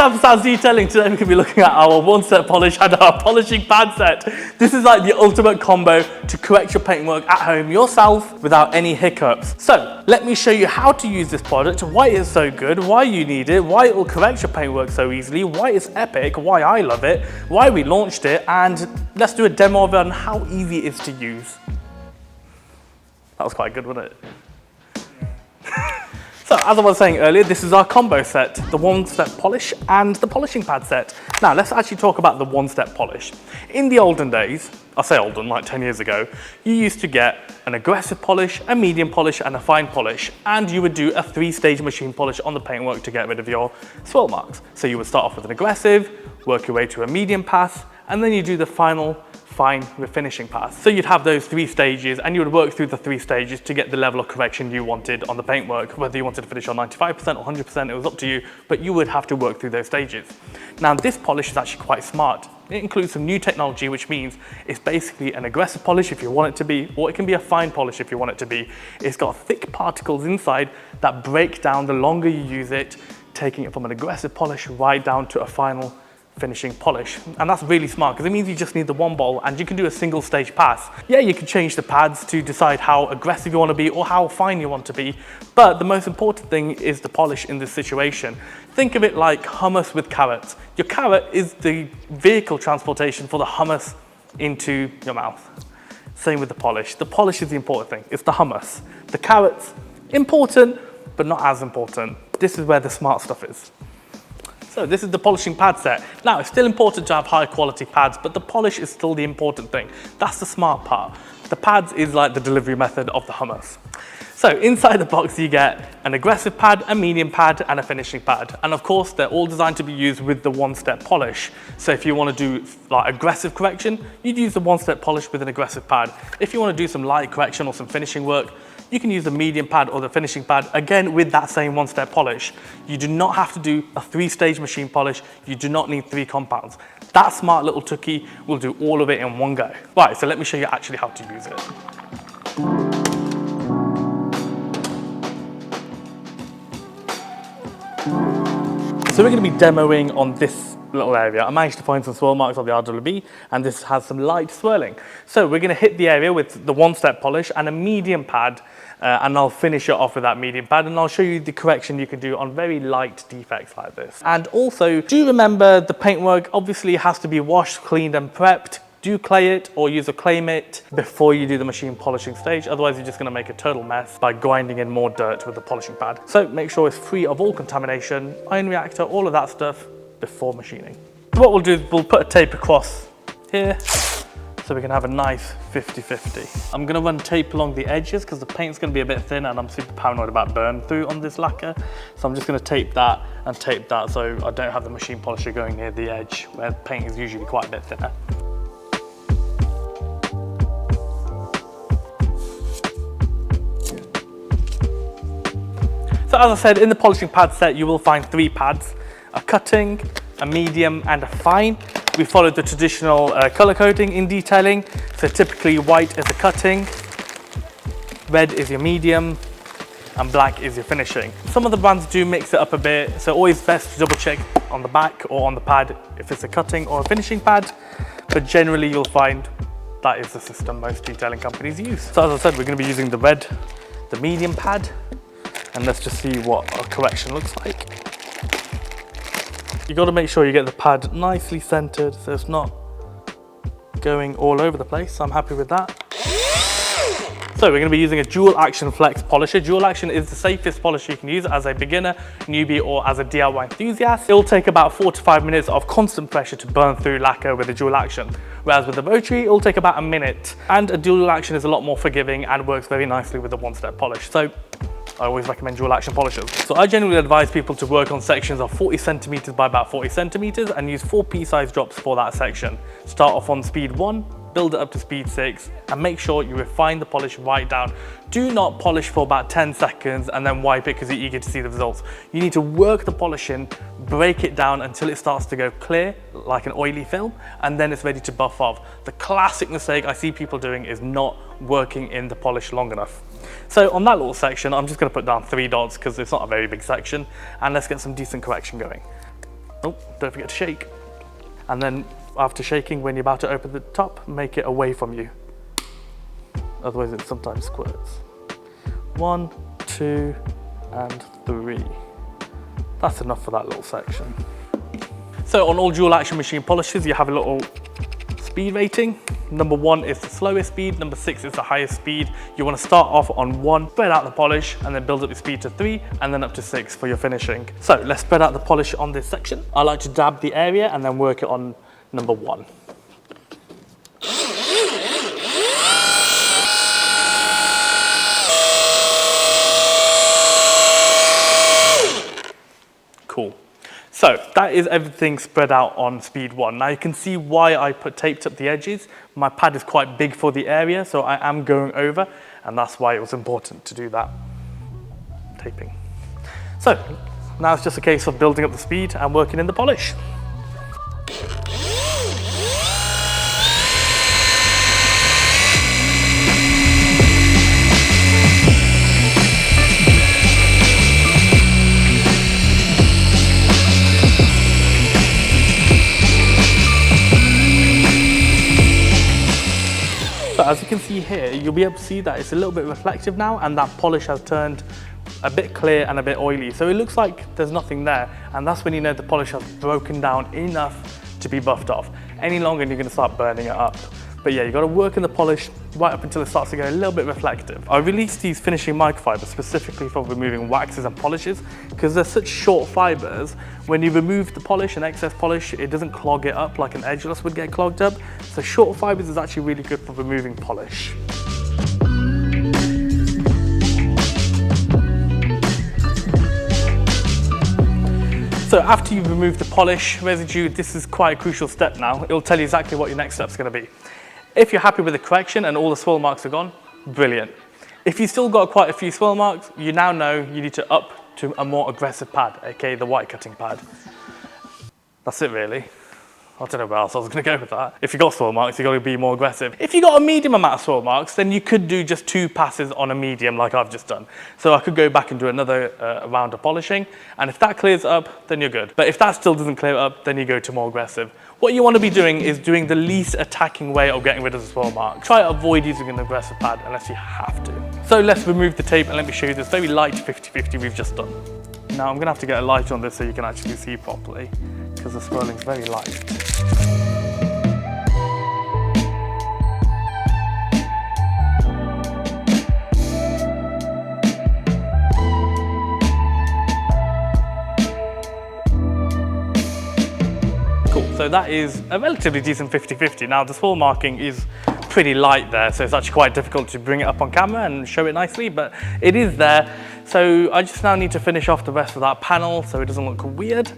time for Sounds Detailing. Today we're going to be looking at our one-step polish and our polishing pad set. This is like the ultimate combo to correct your paintwork at home yourself without any hiccups. So let me show you how to use this product, why it's so good, why you need it, why it will correct your paintwork so easily, why it's epic, why I love it, why we launched it, and let's do a demo of it and how easy it is to use. That was quite good, wasn't it? So, as I was saying earlier, this is our combo set, the one-step polish and the polishing pad set. Now, let's actually talk about the one-step polish. In the olden days, I say olden, like 10 years ago, you used to get an aggressive polish, a medium polish, and a fine polish, and you would do a 3-stage machine polish on the paintwork to get rid of your swirl marks. So you would start off with an aggressive, work your way to a medium pass, and then you do the final fine refinishing pass. So you'd have those 3 stages and you would work through the 3 stages to get the level of correction you wanted on the paintwork. Whether you wanted to finish on 95% or 100%, it was up to you, but you would have to work through those stages. Now this polish is actually quite smart. It includes some new technology, which means it's basically an aggressive polish if you want it to be, or it can be a fine polish if you want it to be. It's got thick particles inside that break down the longer you use it, taking it from an aggressive polish right down to a final finishing polish. And that's really smart because it means you just need the one bowl and you can do a single stage pass. Yeah, you can change the pads to decide how aggressive you want to be or how fine you want to be, but the most important thing is the polish in this situation. Think of it like hummus with carrots. Your carrot is the vehicle transportation for the hummus into your mouth. Same with the polish. The polish is the important thing. It's the hummus. The carrots, important, but not as important. This is where the smart stuff is. So this is the polishing pad set. Now, it's still important to have high quality pads, but the polish is still the important thing. That's the smart part. The pads is like the delivery method of the hummus. So inside the box, you get an aggressive pad, a medium pad, and a finishing pad. And of course, they're all designed to be used with the one-step polish. So if you want to do like aggressive correction, you'd use the one-step polish with an aggressive pad. If you want to do some light correction or some finishing work, you can use the medium pad or the finishing pad, again with that same one-step polish. You do not have to do a 3-stage machine polish. You do not need 3 compounds. That smart little tookie will do all of it in one go. Right, so let me show you actually how to use it. So we're going to be demoing on this little area. I managed to find some swirl marks on the RWB and this has some light swirling. So we're going to hit the area with the one-step polish and a medium pad and I'll finish it off with that medium pad and I'll show you the correction you can do on very light defects like this. And also do remember the paintwork obviously has to be washed, cleaned and prepped. Do clay it or use a clay mitt before you do the machine polishing stage. Otherwise, you're just going to make a total mess by grinding in more dirt with the polishing pad. So make sure it's free of all contamination, ion reactor, all of that stuff before machining. What we'll do is we'll put a tape across here so we can have a nice 50-50. I'm going to run tape along the edges because the paint's going to be a bit thin and I'm super paranoid about burn through on this lacquer. So I'm just going to tape that and tape that so I don't have the machine polisher going near the edge where the paint is usually quite a bit thinner. So as I said, in the polishing pad set, you will find 3 pads, a cutting, a medium, and a fine. We followed the traditional color coding in detailing. So typically white is a cutting, red is your medium, and black is your finishing. Some of the brands do mix it up a bit, so always best to double check on the back or on the pad if it's a cutting or a finishing pad. But generally you'll find that is the system most detailing companies use. So as I said, we're going to be using the red, the medium pad. And let's just see what our correction looks like. You got to make sure you get the pad nicely centered so it's not going all over the place. So I'm happy with that. So we're going to be using a dual action flex polisher. Dual action is the safest polisher you can use as a beginner, newbie, or as a DIY enthusiast. It'll take about 4 to 5 minutes of constant pressure to burn through lacquer with a dual action. Whereas with the rotary, it'll take about a minute. And a dual action is a lot more forgiving and works very nicely with the one-step polish. So I always recommend dual action polishers. So I generally advise people to work on sections of 40 centimeters by about 40 centimeters and use 4 pea-sized drops for that section. Start off on speed 1, build it up to speed 6, and make sure you refine the polish right down. Do not polish for about 10 seconds and then wipe it because you're eager to see the results. You need to work the polish in, break it down until it starts to go clear, like an oily film, and then it's ready to buff off. The classic mistake I see people doing is not working in the polish long enough. So on that little section, I'm just going to put down 3 dots because it's not a very big section, and let's get some decent correction going. Oh, don't forget to shake. And then after shaking, when you're about to open the top, make it away from you. Otherwise it sometimes squirts. 1, 2, and 3. That's enough for that little section. So on all dual action machine polishes, you have a little speed rating. Number 1 is the slowest speed, number 6 is the highest speed. You want to start off on 1, spread out the polish, and then build up your speed to 3, and then up to 6 for your finishing. So let's spread out the polish on this section. I like to dab the area and then work it on number 1. Cool. So that is everything spread out on speed 1. Now you can see why I taped up the edges. My pad is quite big for the area, so I am going over, and that's why it was important to do that taping. So now it's just a case of building up the speed and working in the polish. So as you can see here, you'll be able to see that it's a little bit reflective now, and that polish has turned a bit clear and a bit oily. So it looks like there's nothing there, and that's when you know the polish has broken down enough to be buffed off. Any longer and you're going to start burning it up. But yeah, you got to work in the polish right up until it starts to get a little bit reflective. I released these finishing microfibers specifically for removing waxes and polishes because they're such short fibers. When you remove the polish and excess polish, it doesn't clog it up like an edgeless would get clogged up. So short fibers is actually really good for removing polish. So after you've removed the polish residue, this is quite a crucial step now. It'll tell you exactly what your next step's going to be. If you're happy with the correction and all the swirl marks are gone, brilliant. If you've still got quite a few swirl marks, you now know you need to up to a more aggressive pad, aka the white cutting pad. That's it really. I don't know where else I was going to go with that. If you got swirl marks, you've got to be more aggressive. If you got a medium amount of swirl marks, then you could do just 2 passes on a medium like I've just done. So I could go back and do another round of polishing, and if that clears up, then you're good. But if that still doesn't clear up, then you go to more aggressive. What you want to be doing is doing the least attacking way of getting rid of the swirl marks. Try to avoid using an aggressive pad unless you have to. So let's remove the tape and let me show you this very light 50-50 we've just done. Now I'm going to have to get a light on this so you can actually see properly, because the swirling is very light. Cool, so that is a relatively decent 50-50. Now the swirl marking is pretty light there, so it's actually quite difficult to bring it up on camera and show it nicely, but it is there. So I just now need to finish off the rest of that panel so it doesn't look weird.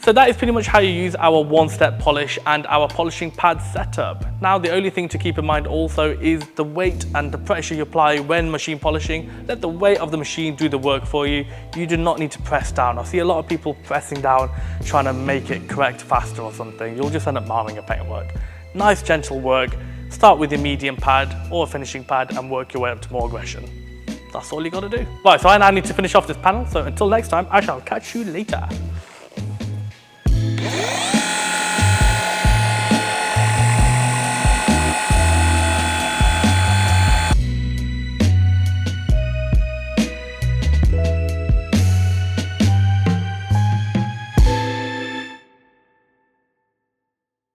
So that is pretty much how you use our one-step polish and our polishing pad setup. Now the only thing to keep in mind also is the weight and the pressure you apply when machine polishing. Let the weight of the machine do the work for you. You do not need to press down. I see a lot of people pressing down trying to make it correct faster or something. You'll just end up marring your paintwork. Nice gentle work. Start with your medium pad or a finishing pad and work your way up to more aggression. That's all you got to do. Right, so I now need to finish off this panel. So until next time, I shall catch you later.